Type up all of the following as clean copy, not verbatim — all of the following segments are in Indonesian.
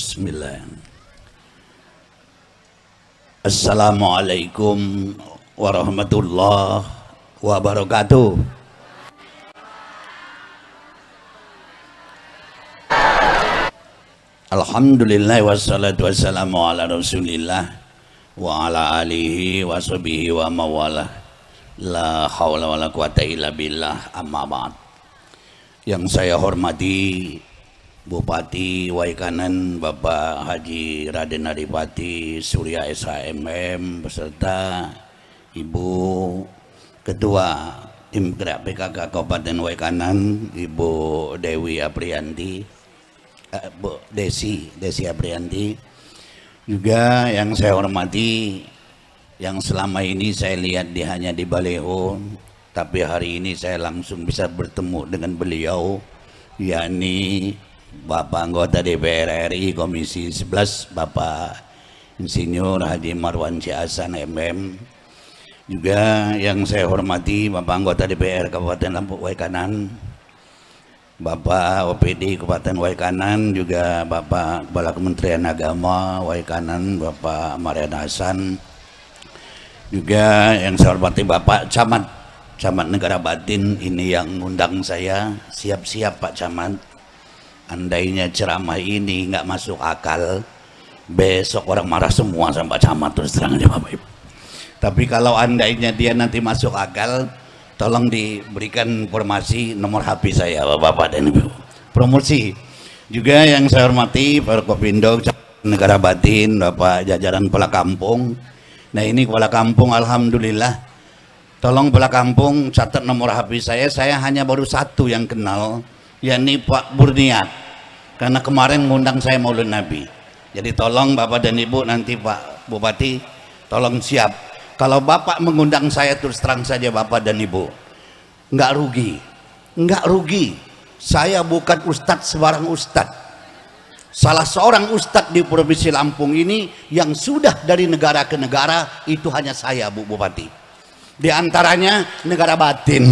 Bismillah. Assalamualaikum warahmatullahi wabarakatuh. Alhamdulillah wassalatu wassalamu ala rasulillah wa ala alihi wa sahbihi wa mawalah. La haula wa la quwata illa billah, amma ba'd. Yang saya hormati Bupati Waikanan Bapak Haji Raden Adipati Surya SHMM beserta Ibu Ketua Tim Gerak PKK Kabupaten Waikanan Ibu Dewi Aprianti, Bu Desi Aprianti, juga yang saya hormati yang selama ini saya lihat hanya di baleho, tapi hari ini saya langsung bisa bertemu dengan beliau, yakni Bapak anggota DPR RI Komisi 11 Bapak Insinyur Haji Marwan Hasan MM, juga yang saya hormati Bapak anggota DPR Kabupaten Lampung Waikanan, Bapak OPD Kabupaten Waikanan, juga Bapak Kepala Kementerian Agama Waikanan Bapak Marian Hasan, juga yang saya hormati Bapak Camat Negara Batin. Ini yang ngundang saya. Siap-siap Pak Camat, andainya ceramah ini nggak masuk akal, besok orang marah semua sama Pak Camat, terus terang aja Bapak Ibu. Tapi kalau andainya dia nanti masuk akal, tolong diberikan informasi nomor HP saya Bapak dan Ibu. Promosi. Juga yang saya hormati Pak Kopindo Negara Batin, Bapak jajaran Kepala Kampung. Nah ini Kepala Kampung, alhamdulillah. Tolong Kepala Kampung catat nomor HP saya hanya baru satu yang kenal, yakni Pak Burniat, karena kemarin ngundang saya Maulid Nabi. Jadi tolong Bapak dan Ibu, nanti Pak Bupati tolong siap. Kalau Bapak mengundang saya, terus terang saja Bapak dan Ibu, nggak rugi. Saya bukan ustadz sembarang ustadz. Salah seorang ustadz di Provinsi Lampung ini yang sudah dari negara ke negara itu hanya saya, Bu Bupati. Di antaranya negara batin,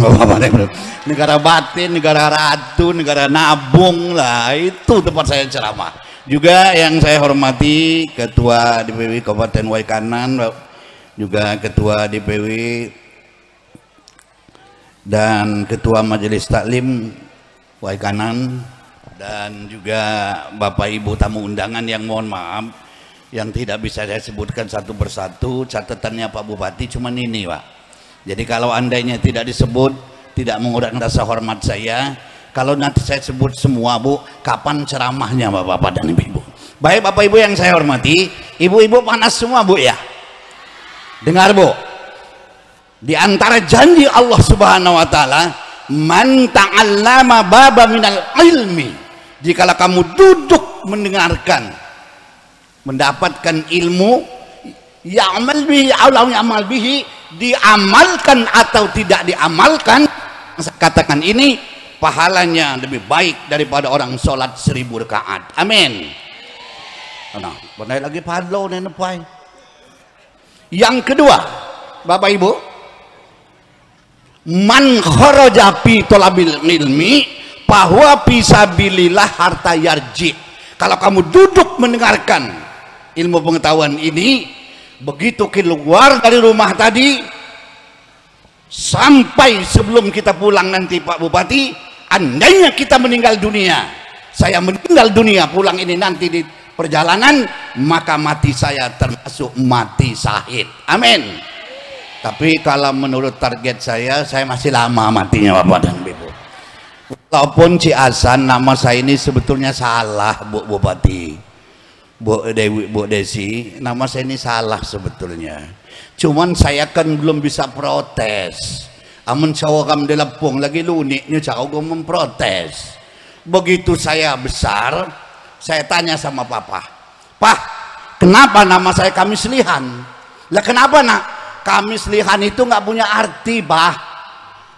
negara batin, negara ratu, negara nabung lah, itu tempat saya ceramah. Juga yang saya hormati Ketua DPW Kabupaten Waikanan, juga Ketua DPW dan Ketua Majelis Taklim Waikanan, dan juga Bapak Ibu tamu undangan yang mohon maaf yang tidak bisa saya sebutkan satu persatu. Catatannya Pak Bupati cuman ini Pak. Jadi kalau andainya tidak disebut, tidak mengurangkan rasa hormat saya. Kalau nanti saya sebut semua Bu, kapan ceramahnya Bapak dan Ibu? Baik Bapak Ibu yang saya hormati, ibu-ibu panas semua Bu ya. Dengar Bu, di antara janji Allah Subhanahu wa taala, man ta'allama baba minal ilmi, jikalau kamu duduk mendengarkan, mendapatkan ilmu, ya'mal bihi aw ya'mal bihi, diamalkan atau tidak diamalkan, katakan ini pahalanya lebih baik daripada orang sholat 1000 rakaat. Amin. Nah, benar lagi padlo nenepai. Yang kedua, Bapak Ibu, man kharaja fi talabil ilmi bahwa fisabilillah harta yarji. Kalau kamu duduk mendengarkan ilmu pengetahuan ini, begitu keluar dari rumah tadi sampai sebelum kita pulang nanti Pak Bupati, andainya kita meninggal dunia, saya meninggal dunia, pulang ini nanti di perjalanan, maka mati saya termasuk mati syahid. Amin. Tapi kalau menurut target saya masih lama matinya Bapak dan Ibu. Walaupun Ciasan nama saya ini sebetulnya salah Bu Bupati, Bu Dewi, Bu Desi, nama saya ini salah sebetulnya. Cuman saya kan belum bisa protes. Amun cawagam di Lampung lagi luniknya cawagam memprotes. Begitu saya besar, saya tanya sama Papa, Pak, kenapa nama saya Kamislihan? Lah kenapa nak? Kamislihan itu nggak punya arti Pak.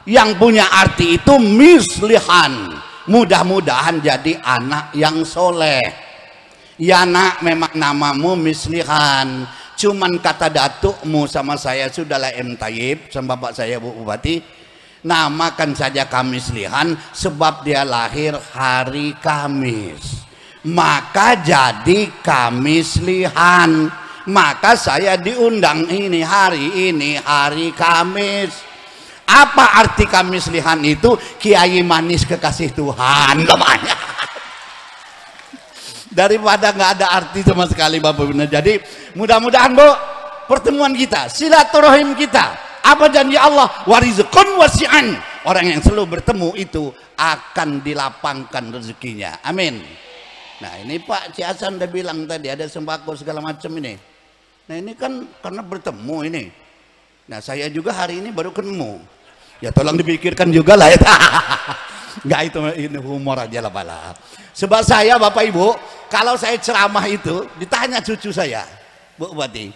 Yang punya arti itu mislihan, mudah-mudahan jadi anak yang soleh. Ya nak, memang namamu mislihan, cuman kata datukmu sama saya sudahlah M. Tayyib sama bapak saya Bu Bupati, namakan saja Kamislihan sebab dia lahir hari Kamis. maka jadi kamislihan. Maka saya diundang ini hari Kamis. Apa arti kamislihan itu? Kiai manis kekasih Tuhan namanya. Daripada nggak ada arti sama sekali Bapak Ibu. Jadi mudah-mudahan Bu, pertemuan kita, silaturahim kita, apa janji Allah? Warizqun wasi'an. Orang yang selalu bertemu itu akan dilapangkan rezekinya. Amin. Nah ini Pak Ci Hasan udah bilang tadi ada sembako segala macam ini. Nah ini kan karena bertemu ini. Nah saya juga hari ini baru ketemu. Ya tolong dipikirkan juga lah ya. Enggak, itu ini humor aja lah Pak. Sebab saya Bapak Ibu, kalau saya ceramah itu ditanya cucu saya, Bu Bupati,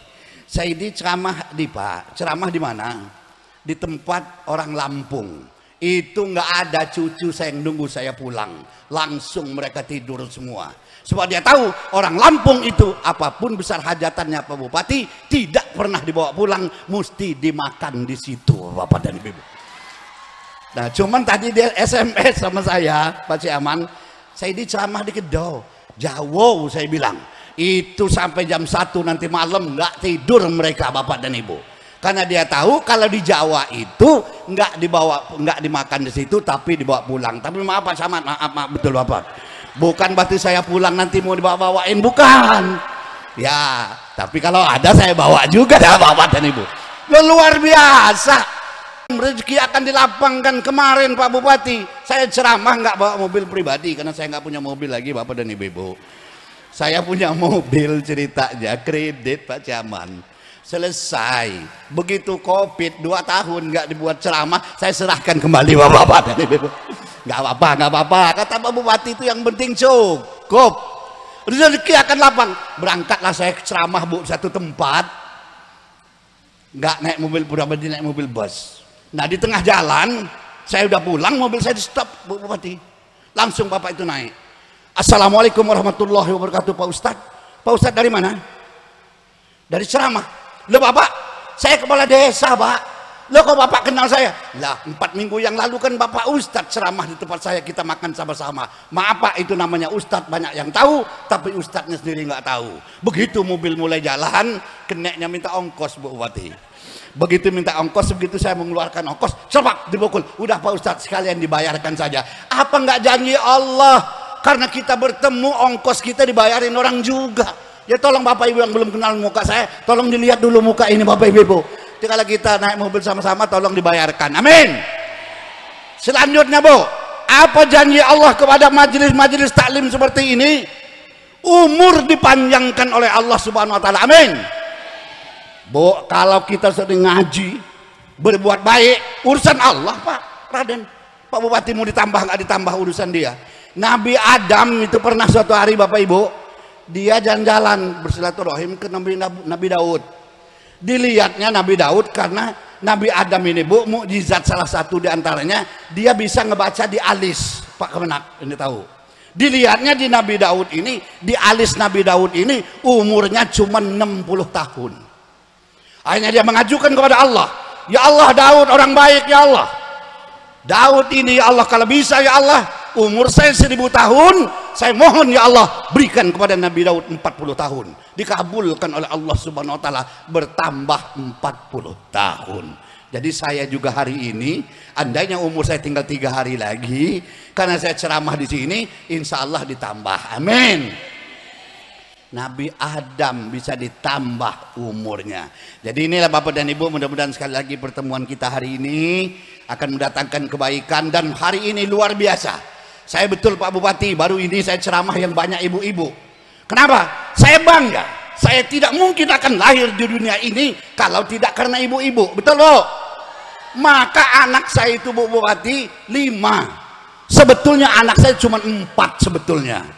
saya ini ceramah di Pak, ceramah di mana? Di tempat orang Lampung. Itu nggak ada cucu saya yang nunggu saya pulang, langsung mereka tidur semua. Sebab dia tahu orang Lampung itu apapun besar hajatannya Pak Bupati tidak pernah dibawa pulang, mesti dimakan di situ Bapak dan Ibu. Nah cuman tadi dia SMS sama saya Pak Ciaman, saya diceramah di Kedo, Jawa saya bilang itu sampai jam 1 nanti malam nggak tidur mereka Bapak dan Ibu. Karena dia tahu kalau di Jawa itu nggak dimakan di situ tapi dibawa pulang. Tapi maaf Pak Camat, maaf betul Bapak. Bukan berarti saya pulang nanti mau dibawa-bawain, bukan. Ya, tapi kalau ada saya bawa juga dah Bapak dan Ibu. Luar biasa. Rezeki akan dilapangkan. Kemarin Pak Bupati saya ceramah nggak bawa mobil pribadi karena saya nggak punya mobil lagi Bapak dan Ibu. Saya punya mobil ceritanya kredit Pak Caman. Selesai begitu COVID 2 tahun nggak dibuat ceramah, saya serahkan kembali Bapak dan Ibu. Nggak apa-apa kata Pak Bupati, itu yang penting cukup rezeki akan lapang. Berangkatlah saya ceramah Bu satu tempat, nggak naik mobil pribadi, naik mobil bus. Nah di tengah jalan saya udah pulang, mobil saya di stop Bu Bupati, langsung Bapak itu naik. Assalamualaikum warahmatullahi wabarakatuh Pak Ustadz. Pak Ustadz dari mana? Dari ceramah. Loh Bapak, saya kepala desa Pak. Loh kok Bapak kenal saya? Lah 4 minggu yang lalu kan Bapak Ustadz ceramah di tempat saya, kita makan sama-sama. Maaf Pak, itu namanya Ustadz, banyak yang tahu tapi Ustadznya sendiri nggak tahu. Begitu mobil mulai jalan, keneknya minta ongkos Bu Bupati. Begitu minta ongkos, begitu saya mengeluarkan ongkos, cepat dibukul. Udah Pak Ustadz sekalian dibayarkan saja. Apa nggak janji Allah? Karena kita bertemu ongkos kita dibayarin orang juga. Ya tolong Bapak Ibu yang belum kenal muka saya, tolong dilihat dulu muka ini Bapak Ibu. Jadi kalau kita naik mobil sama-sama tolong dibayarkan. Amin. Selanjutnya Bu, apa janji Allah kepada majelis-majelis taklim seperti ini? Umur dipanjangkan oleh Allah Subhanahu wa taala. Amin. Bu, kalau kita sering ngaji, berbuat baik, urusan Allah Pak Raden. Pak Bupati mau ditambah nggak ditambah urusan dia. Nabi Adam itu pernah suatu hari Bapak Ibu, dia jalan-jalan bersilaturahim ke Nabi Daud. Dilihatnya Nabi Daud karena Nabi Adam ini Bu, mukjizat salah satu diantaranya dia bisa ngebaca di alis Pak Kemenak, ini tahu. Dilihatnya di Nabi Daud ini, di alis Nabi Daud ini umurnya cuma 60 tahun. Akhirnya dia mengajukan kepada Allah, ya Allah Daud orang baik ya Allah. Daud ini ya Allah kalau bisa ya Allah, umur saya 1000 tahun, saya mohon ya Allah berikan kepada Nabi Daud 40 tahun. Dikabulkan oleh Allah Subhanahu wa taala, bertambah 40 tahun. Jadi saya juga hari ini, andainya umur saya tinggal 3 hari lagi, karena saya ceramah di sini, insya Allah ditambah. Amin. Nabi Adam bisa ditambah umurnya. Jadi inilah Bapak dan Ibu, mudah-mudahan sekali lagi pertemuan kita hari ini akan mendatangkan kebaikan. Dan hari ini luar biasa. Saya betul Pak Bupati, baru ini saya ceramah yang banyak ibu-ibu. Kenapa? Saya bangga. Saya tidak mungkin akan lahir di dunia ini kalau tidak karena ibu-ibu. Betul Bu? Maka anak saya itu Bu Bupati 5. Sebetulnya anak saya cuma 4 sebetulnya.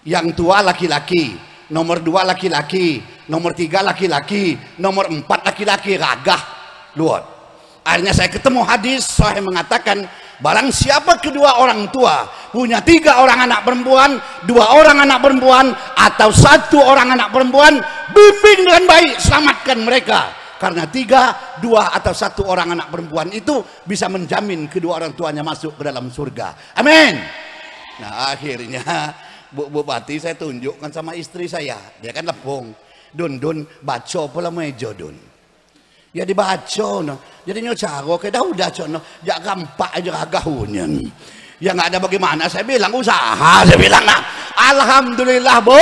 Yang tua laki-laki, nomor 2 laki-laki, nomor 3 laki-laki, nomor 4 laki-laki, gagah luar. Akhirnya saya ketemu hadis Sahih mengatakan, barang siapa kedua orang tua punya 3 orang anak perempuan, 2 orang anak perempuan, atau 1 orang anak perempuan, bimbing dengan baik, selamatkan mereka. Karena 3, 2 atau 1 orang anak perempuan itu bisa menjamin kedua orang tuanya masuk ke dalam surga. Amin. Nah akhirnya Bu Bupati saya tunjukkan sama istri saya, dia kan lepung. Dun baca pula meja dun. Ya dibaca no. Jadi nyocago ke udah cono, jak gampak aja kagahunyan. Ya nggak ada bagaimana, saya bilang usaha, saya bilang nah, alhamdulillah Bu,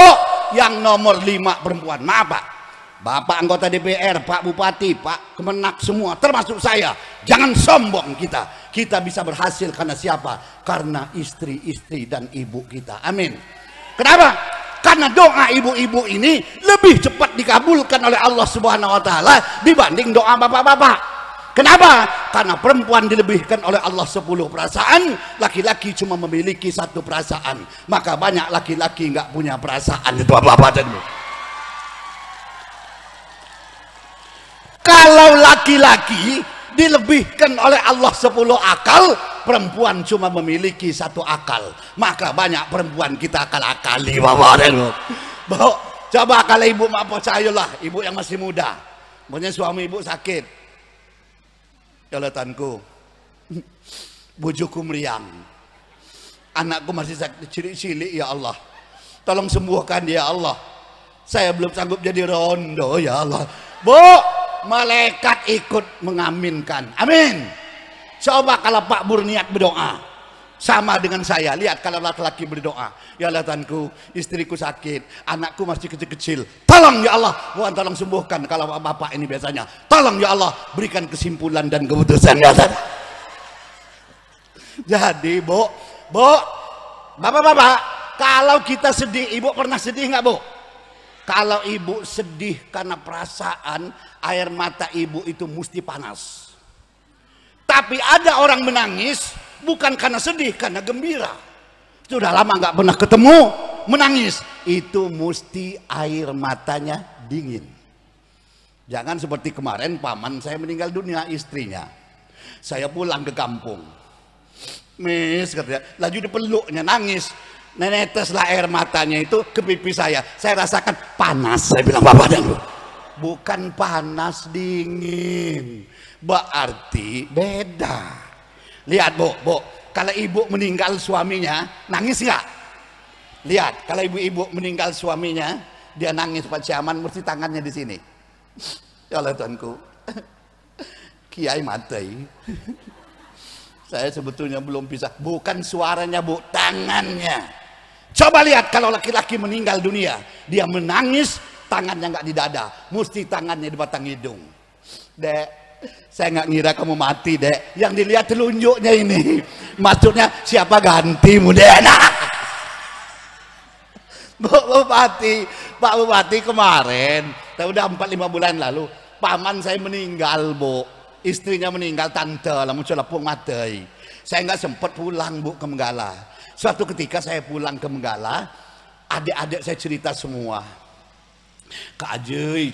yang nomor 5 perempuan. Maaf Pak, Bapak anggota DPR, Pak Bupati, Pak Kemenak semua, termasuk saya. Jangan sombong kita. Kita bisa berhasil karena siapa? Karena istri-istri dan ibu kita. Amin. Kenapa? Karena doa ibu-ibu ini lebih cepat dikabulkan oleh Allah Subhanahu wa taala dibanding doa bapak-bapak. Kenapa? Karena perempuan dilebihkan oleh Allah 10 perasaan, laki-laki cuma memiliki 1 perasaan. Maka banyak laki-laki nggak punya perasaan, itu bapak-bapak dan ibu. Kalau laki-laki dilebihkan oleh Allah 10 akal, perempuan cuma memiliki 1 akal. Maka banyak perempuan kita akal-akali bapak dan ibu. Coba kalau ibu mau percayalah, ibu yang masih muda, punya suami ibu sakit, jalatanku bujuku meriang, anakku masih sakit cilik-cilik, ya Allah tolong sembuhkan ya Allah, saya belum sanggup jadi rondo ya Allah. Bu, malaikat ikut mengaminkan, amin. Coba kalau Pak berniat berdoa sama dengan saya, lihat kalau laki-laki berdoa, ya Allah Tuhanku, istriku sakit, anakku masih kecil-kecil, tolong ya Allah, Tuhan tolong sembuhkan. Kalau bapak ini biasanya, tolong ya Allah berikan kesimpulan dan keputusan ya Allah. Jadi bu, bapak-bapak, kalau kita sedih, ibu pernah sedih nggak bu? Kalau ibu sedih karena perasaan, air mata ibu itu mesti panas. Tapi ada orang menangis bukan karena sedih, karena gembira. Sudah lama nggak pernah ketemu, menangis. Itu mesti air matanya dingin. Jangan seperti kemarin paman saya meninggal dunia, istrinya. Saya pulang ke kampung. Miss, katanya, laju dipeluknya nangis. Neneteslah air matanya itu ke pipi saya. Saya rasakan panas, saya bilang bapak dan ibu. Bukan panas, dingin. Berarti beda. Lihat bu, kalau ibu meninggal suaminya nangis nggak? Lihat, kalau ibu-ibu meninggal suaminya, dia nangis Pak Ciaman, mesti tangannya di sini. Ya Allah Tuanku, Kiai mati. Saya sebetulnya belum bisa. Bukan suaranya bu, tangannya. Coba lihat kalau laki-laki meninggal dunia, dia menangis, tangannya nggak di dada, mesti tangannya di batang hidung. Dek, saya nggak ngira kamu mati dek, yang dilihat telunjuknya ini, maksudnya siapa gantimu dek. Nah, Pak Bupati kemarin, udah 4-5 bulan lalu, paman saya meninggal bu, istrinya meninggal, tante lah muncul lepung matai. Saya nggak sempat pulang bu ke Menggala. Suatu ketika saya pulang ke Menggala, adik-adik saya cerita semua. Kak Ajay,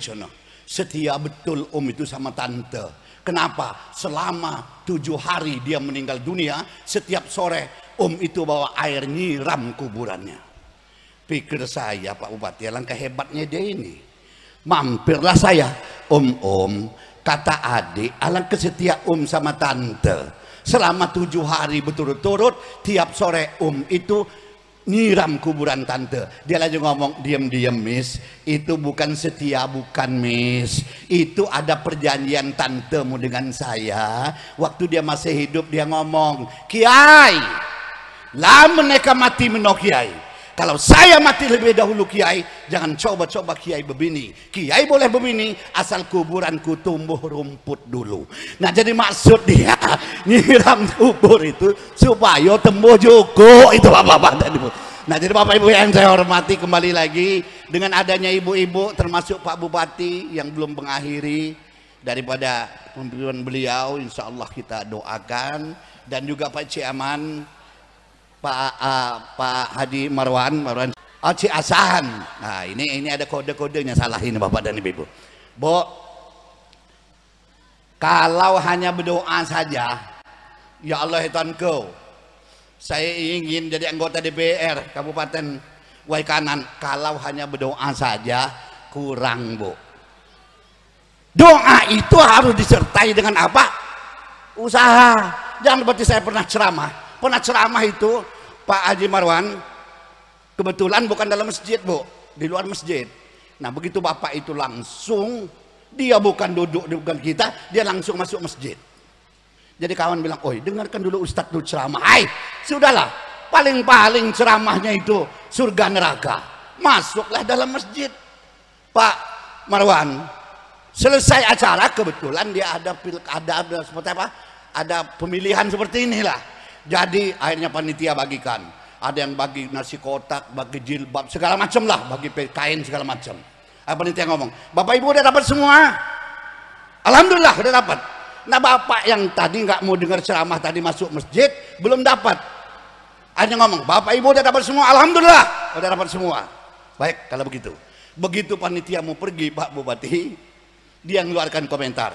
setia betul om itu sama tante. Kenapa? Selama 7 hari dia meninggal dunia, setiap sore om itu bawa air nyiram kuburannya. Pikir saya Pak Bupati, alangkah hebatnya dia ini. Mampirlah saya, om, kata adik, alangkah setia om sama tante. Selama 7 hari berturut-turut, tiap sore om itu nyiram kuburan tante. Dia lagi ngomong, diam-diam miss, itu bukan setia, bukan miss, itu ada perjanjian tantemu dengan saya. Waktu dia masih hidup dia ngomong, Kiai, lah mereka mati meno Kiai, kalau saya mati lebih dahulu Kiai, jangan coba-coba Kiai berbini. Kiai boleh berbini asal kuburanku tumbuh rumput dulu. Nah jadi maksud dia nyiram kubur itu supaya tumbuh juku, itu bapak-bapak dan ibu. Nah jadi bapak ibu yang saya hormati, kembali lagi dengan adanya ibu-ibu termasuk Pak Bupati yang belum mengakhiri daripada pemilihan beliau, insya Allah kita doakan, dan juga Pak Ciaman, Pak Hadi Marwan Ci Asahan. Nah ini ada kode-kodenya, salah ini bapak dan ibu. Bu, kalau hanya berdoa saja, ya Allah Tuhanku, saya ingin jadi anggota DPR Kabupaten Waikanan. Kalau hanya berdoa saja kurang bu. Doa itu harus disertai dengan apa? Usaha. Jangan seperti saya pernah ceramah itu Pak Haji Marwan, Kebetulan bukan dalam masjid, Bu, di luar masjid. Nah begitu bapak itu langsung, dia bukan duduk di depan kita, dia langsung masuk masjid. Jadi kawan bilang, oi dengarkan dulu Ustadz dulu ceramah. Hai, sudahlah, paling-paling ceramahnya itu surga neraka. Masuklah dalam masjid. Pak Marwan, selesai acara kebetulan dia ada pilkada, ada seperti apa? Ada pemilihan seperti inilah. Jadi akhirnya panitia bagikan. Ada yang bagi nasi kotak, bagi jilbab, segala macam lah, bagi kain segala macam. Panitia ngomong, Bapak Ibu udah dapat semua? Alhamdulillah udah dapat. Nah bapak yang tadi nggak mau dengar ceramah tadi masuk masjid belum dapat. Hanya ngomong, Bapak Ibu udah dapat semua? Alhamdulillah udah dapat semua. Baik kalau begitu. Begitu panitia mau pergi Pak Bupati, dia mengeluarkan komentar.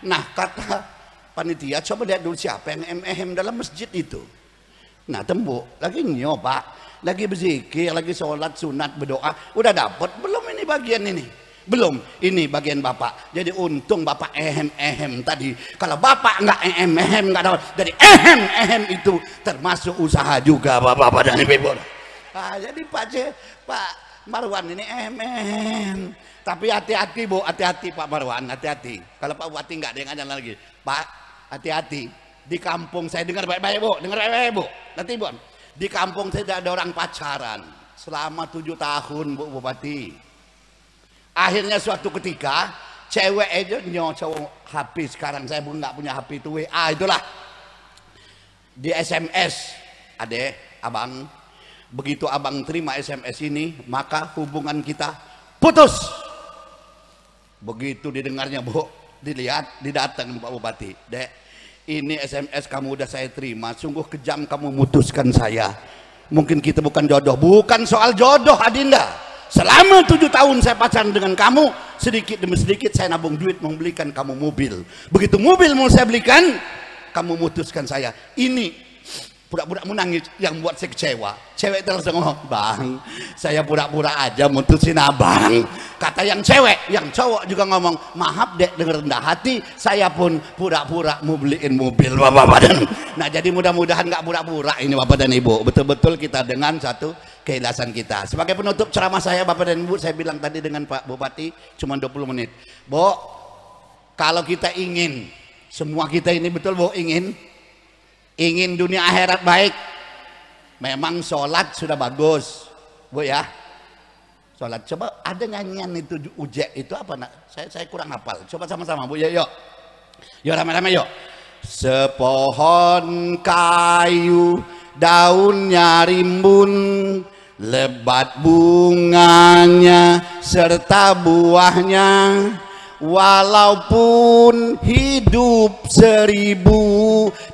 Nah kata panitia, coba lihat dulu siapa yang dalam masjid itu. Nah tembuk lagi nyoba, lagi berzikir, lagi sholat sunat berdoa, udah dapat belum ini bagian ini? Belum, ini bagian bapak. Jadi untung bapak tadi. Kalau bapak nggak nggak dapat. Jadi itu termasuk usaha juga bapak-bapak dan ibu. Jadi Pak Marwan ini tapi hati-hati Bu, hati-hati Pak Marwan, hati-hati. Kalau Pak Bupati nggak ada yang ada lagi, Pak hati-hati. Di kampung saya dengar baik-baik Bu, dengar baik-baik Bu. Nanti Bu, di kampung saya ada orang pacaran selama 7 tahun Bu Bupati. Akhirnya suatu ketika cewek aja cowok HP, sekarang saya pun nggak punya HP itu WA itulah, di SMS adek abang. Begitu abang terima SMS ini maka hubungan kita putus. Begitu didengarnya Bu, dilihat, didatang Pak Bupati, Dek ini SMS kamu udah saya terima, sungguh kejam kamu memutuskan saya, mungkin kita bukan jodoh. Bukan soal jodoh Adinda, selama 7 tahun saya pacaran dengan kamu, sedikit demi sedikit saya nabung duit membelikan kamu mobil. Begitu mobil mau saya belikan, kamu memutuskan saya. Ini pura-pura menangis yang buat saya kecewa. Cewek terus ngomong, Bang saya pura-pura aja mutusin abang. Kata yang cewek, yang cowok juga ngomong, maaf dek dengan rendah hati, saya pun pura-pura mau beliin mobil bapak-bapak dan. Nah jadi mudah-mudahan nggak pura-pura ini bapak dan ibu, betul-betul kita dengan satu keikhlasan kita. Sebagai penutup ceramah saya bapak dan ibu, saya bilang tadi dengan Pak Bupati cuma 20 menit. Bu, kalau kita ingin, semua kita ini betul Bu, ingin dunia akhirat baik, memang sholat sudah bagus Bu ya, sholat. Coba ada nyanyian itu ujek itu apa nak? Saya kurang hafal, coba sama-sama Bu, yuk rame-rame yuk. Sepohon kayu daunnya rimbun, lebat bunganya serta buahnya, walaupun hidup 1000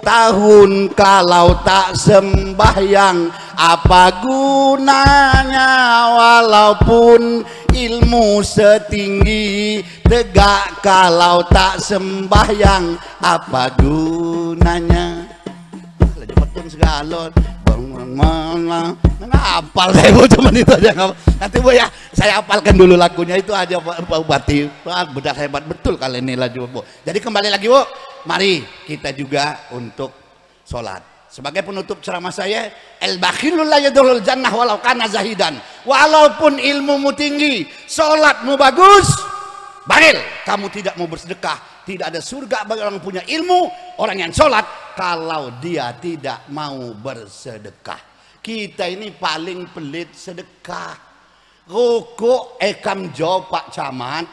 tahun kalau tak sembahyang apa gunanya, walaupun ilmu setinggi tegak kalau tak sembahyang apa gunanya. Cepat pun segala ngapal saya Bu, cuma itu aja. Nanti Bu ya saya hafalkan dulu lagunya itu aja Pak Bupati. Benar hebat betul kali ini lagi Bu. Jadi kembali lagi Bu, mari kita juga untuk sholat. Sebagai penutup ceramah saya, al-bakhilul la yadkhulul jannah walau kana zahidan. Walaupun ilmumu tinggi, sholatmu bagus, bakhil, kamu tidak mau bersedekah, tidak ada surga bagi orang punya ilmu, orang yang sholat kalau dia tidak mau bersedekah. Kita ini paling pelit sedekah. Rokok ekam jo Pak Camat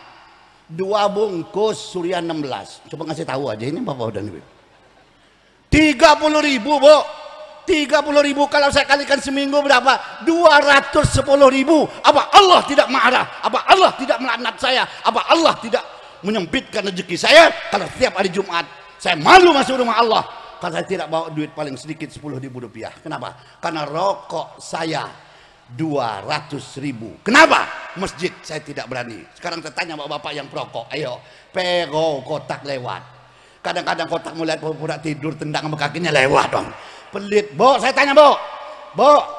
2 bungkus Surya 16. Coba ngasih tahu aja ini Bapak udah nih 30.000 Bu, 30.000 kalau saya kalikan seminggu berapa? 210.000. Apa Allah tidak marah? Apa Allah tidak melaknat saya? Apa Allah tidak menyempitkan rezeki saya kalau setiap hari Jumat saya malu masuk rumah Allah kalau saya tidak bawa duit paling sedikit 10.000 rupiah? Kenapa? Karena rokok saya 200.000. Kenapa? Masjid saya tidak berani. Sekarang saya tanya bapak-bapak yang perokok, ayo pero kotak lewat. Kadang-kadang kotak melihat pura-pura tidur tendang sama kakinya lewat dong. Pelit Bu, saya tanya Bu,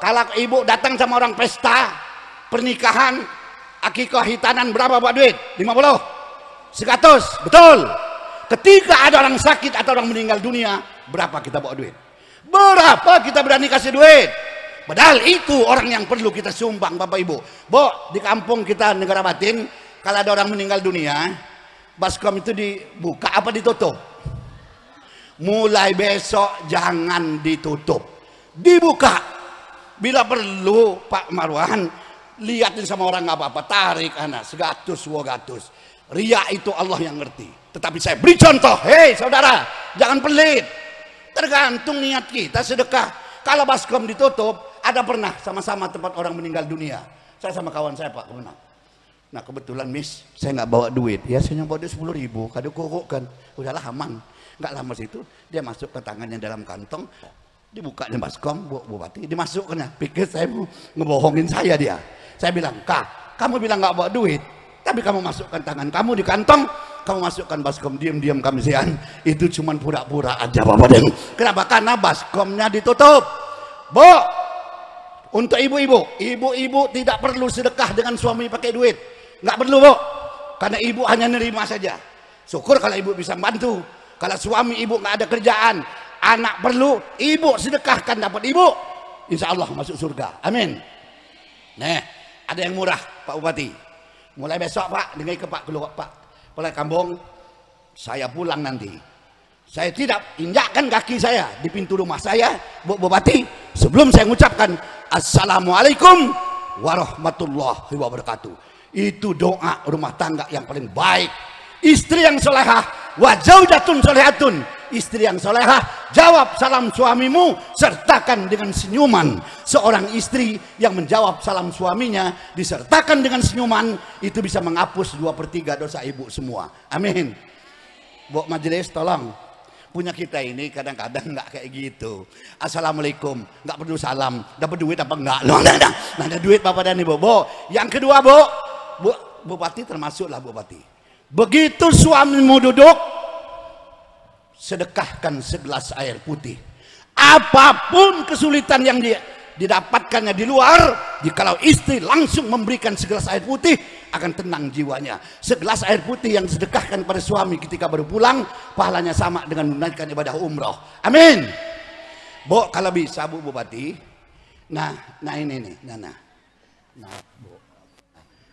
kalau ibu datang sama orang pesta pernikahan akikah hitanan berapa Pak duit? 50? 100? Betul. Ketika ada orang sakit atau orang meninggal dunia, berapa kita bawa duit? Berapa kita berani kasih duit? Padahal itu orang yang perlu kita sumbang, Bapak Ibu. Bo, di kampung kita negara batin, kalau ada orang meninggal dunia, baskom itu dibuka apa ditutup? Mulai besok jangan ditutup, dibuka. Bila perlu Pak Marwan, liatin sama orang nggak apa-apa, tarik anak 100 200. Ria itu Allah yang ngerti. Tetapi saya beri contoh, hei saudara, jangan pelit. Tergantung niat kita sedekah. Kalau baskom ditutup, ada pernah sama-sama tempat orang meninggal dunia. Saya sama kawan saya Pak Kemenang. Nah kebetulan Miss, saya nggak bawa duit. Ya saya bawa duit 10.000. Kado kokok kan, udahlah aman. Nggak lama situ dia masuk ke tangannya dalam kantong, dibuka di baskom, bupati dimasukkannya. Pikir saya mau ngebohongin saya dia. Saya bilang, Kak, kamu bilang nggak bawa duit, tapi kamu masukkan tangan kamu di kantong, kamu masukkan baskom, diam-diam kami sian. Itu cuman pura-pura aja Bapak Den. Kenapa? Karena baskomnya ditutup. Bo, untuk ibu-ibu tidak perlu sedekah dengan suami pakai duit, nggak perlu Bu, karena ibu hanya nerima saja. Syukur kalau ibu bisa bantu. Kalau suami ibu nggak ada kerjaan, anak perlu, ibu sedekahkan, dapat ibu, insya Allah masuk surga. Amin. Nah, ada yang murah Pak Bupati. Mulai besok Pak, dengar ke Pak keluar Pak Kepala Kampung, saya pulang nanti. Saya tidak injakkan kaki saya di pintu rumah saya, Bu Bupati, sebelum saya mengucapkan Assalamualaikum warahmatullahi wabarakatuh. Itu doa rumah tangga yang paling baik. Istri yang solehah, wa zaujatun solehatun. Istri yang solehah, jawab salam suamimu, sertakan dengan senyuman. Seorang istri yang menjawab salam suaminya disertakan dengan senyuman, itu bisa menghapus 2/3 dosa ibu semua. Amin. Bu majelis tolong, punya kita ini kadang-kadang nggak kayak gitu. Assalamualaikum, nggak perlu salam, dapat duit apa enggak? Loh, nah, ada duit Bapak dan Ibu. Bu, yang kedua Bu, Bupati termasuklah Bupati. Begitu suamimu duduk, sedekahkan segelas air putih. Apapun kesulitan yang didapatkannya di luar, jikalau istri langsung memberikan segelas air putih, akan tenang jiwanya. Segelas air putih yang sedekahkan pada suami ketika baru pulang, pahalanya sama dengan menunaikan ibadah umroh. Amin. Bu, kalau bisa Bu Bupati, nah ini nih, nah Bu,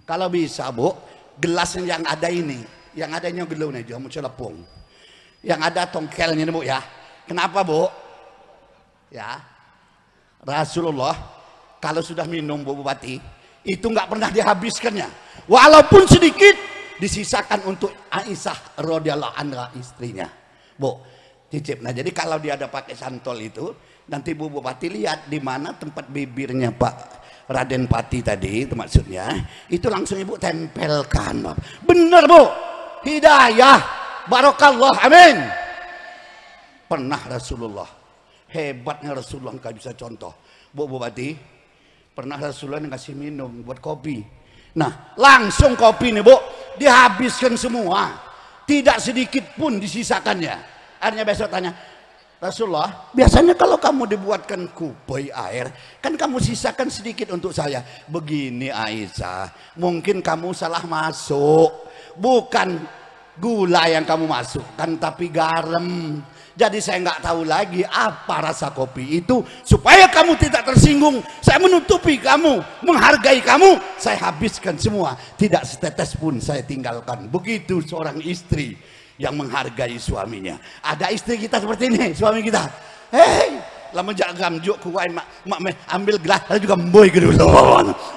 kalau bisa Bu, gelas yang ada ini, yang adanya gelau nih, jamu celepung, yang ada tongkelnya nih Bu ya. Kenapa Bu? Ya, Rasulullah kalau sudah minum Bu Bupati, itu nggak pernah dihabiskannya, walaupun sedikit disisakan untuk Aisyah radhiyallahu anha istrinya. Bu, cicip. Nah jadi kalau dia ada pakai santol itu, nanti Bu Bupati lihat di mana tempat bibirnya Pak Raden Pati tadi, itu maksudnya, itu langsung Ibu tempelkan. Bener Bu, hidayah, barokallah, amin. Pernah Rasulullah, hebatnya Rasulullah nggak bisa contoh. Bu Bupati, pernah Rasulullah ngasih minum buat kopi. Nah langsung kopi nih Bu, dihabiskan semua, tidak sedikit pun disisakannya. Akhirnya besok tanya, Rasulullah, biasanya kalau kamu dibuatkan kubai air, kan kamu sisakan sedikit untuk saya. Begini Aisyah, mungkin kamu salah masuk. Bukan gula yang kamu masukkan, tapi garam. Jadi saya nggak tahu lagi apa rasa kopi itu. Supaya kamu tidak tersinggung, saya menutupi kamu, menghargai kamu, saya habiskan semua. Tidak setetes pun saya tinggalkan. Begitu seorang istri yang menghargai suaminya. Ada istri kita seperti ini, suami kita, hei, lama jagam juk kuain mak ambil gelas lalu juga mboy gitu.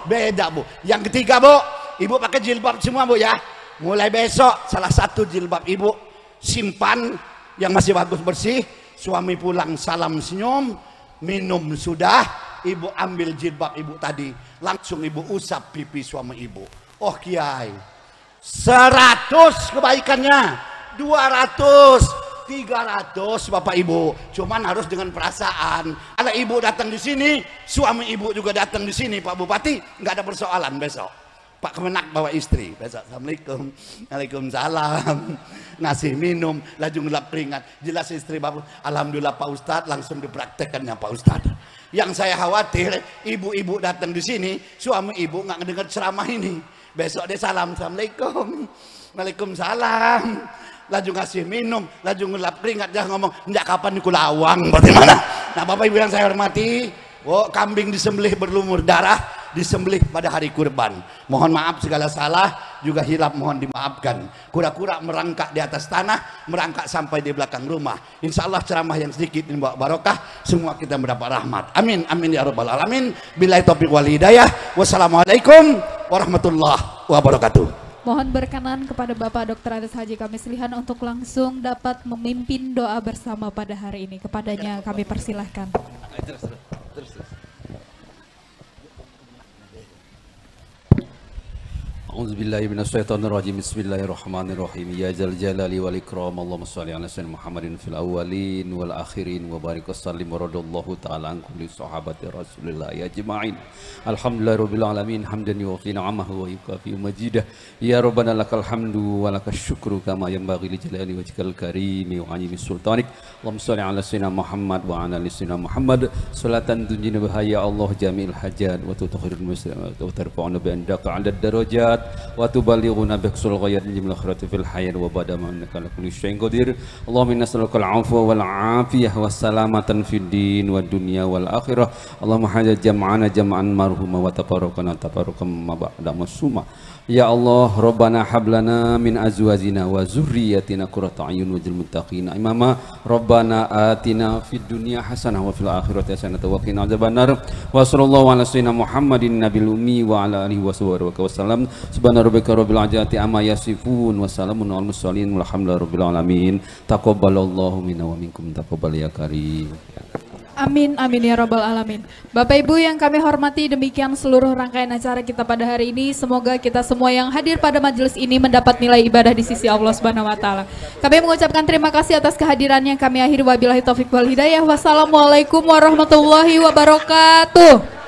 Beda Bu. Yang ketiga Bu, Ibu pakai jilbab semua Bu ya. Mulai besok salah satu jilbab Ibu simpan yang masih bagus bersih. Suami pulang salam senyum, minum sudah, Ibu ambil jilbab Ibu tadi, langsung Ibu usap pipi suami Ibu. Oh Kiai, 100 kebaikannya. 200, 300 Bapak Ibu, cuman harus dengan perasaan. Kalau Ibu datang di sini, suami Ibu juga datang di sini Pak Bupati, nggak ada persoalan besok. Pak Kemenak bawa istri besok, Assalamualaikum, Waalaikumsalam, ngasih minum, laju ngelap keringat. Jelas istri Bapak, Alhamdulillah Pak Ustadz, langsung dipraktekannya Pak Ustadz. Yang saya khawatir, ibu-ibu datang di sini, suami Ibu nggak ngedengar ceramah ini. Besok dia salam, Assalamualaikum, Waalaikumsalam, laju ngasih minum, laju ngelap keringat, dia ngomong, enggak kapan niku lawang, bagaimana? Nah Bapak Ibu yang saya hormati, kambing disembelih berlumur darah, disembelih pada hari kurban. Mohon maaf segala salah, juga hilap mohon dimaafkan. Kura-kura merangkak di atas tanah, merangkak sampai di belakang rumah. Insya Allah ceramah yang sedikit ini bawa barokah, semua kita mendapat rahmat. Amin, amin ya rabbal alamin. Billahi taufiq wal hidayah. Wassalamualaikum warahmatullahi wabarakatuh. Mohon berkenan kepada Bapak Dr. Andes Haji Kamis Lihan untuk langsung dapat memimpin doa bersama pada hari ini. Kepadanya kami persilahkan. A'udzubillahi minasyaitonirrajim. Bismillahirrahmanirrahim. Ya dzal jalali wal ikram. Allahumma shalli ala sayyidina Muhammadin fil awwalin wal akhirin wa barik wasallim wa radallahu ta'ala an kulli sahabati Rasulillah ya ajma'in. Alhamdulillahirabbil alamin hamdan yuwaffi ni'amahu wa yukafi majidah. Ya rabbana lakal hamdu wa lakas syukru kama yanbaghi li jalali wajhikal karim wa 'azimi sultanik. Allahumma shalli ala sayyidina Muhammad wa ala ali sayyidina Muhammad salatan tunjina biha ya Allah jami'il hajat wa tutahhirul muslimin wa tarfa'una bi andaka 'ala darajat wa tuballighuna biqsul ghayat min akhirati fil hayat wa ba'da ma innaka ala kulli syai'in qadir. Allahumma inna nas'aluka al-'afwa wal 'afiyah was salamatan fid din wad dunya wal akhirah. Allahumma hajja jam'ana jam'an marhuma wa tafarraqana tafarruqan ma ba'da masuma. Ya Allah, Rabbana hablana min azwajina wa zurriyyatina qurrata a'yun waj'al muttaqina imama. Rabbana atina fid dunya hasanah wa fil akhirati hasanah wa qina adzabannar. Wa sallallahu ala sayyidina Muhammadin nabil ummi wa ala alihi washabihi wasallam. Subhana rabbika rabbil izzati amma yasifun wa salamun alal mursalin walhamdulillahi rabbil alamin. Taqabbalallahu minna wa minkum taqabbal ya karim. Amin, amin ya rabbal alamin. Bapak Ibu yang kami hormati, demikian seluruh rangkaian acara kita pada hari ini. Semoga kita semua yang hadir pada majelis ini mendapat nilai ibadah di sisi Allah Subhanahu wa taala. Kami mengucapkan terima kasih atas kehadirannya. Kami akhiri wabillahi taufik wal hidayah. Wassalamualaikum warahmatullahi wabarakatuh.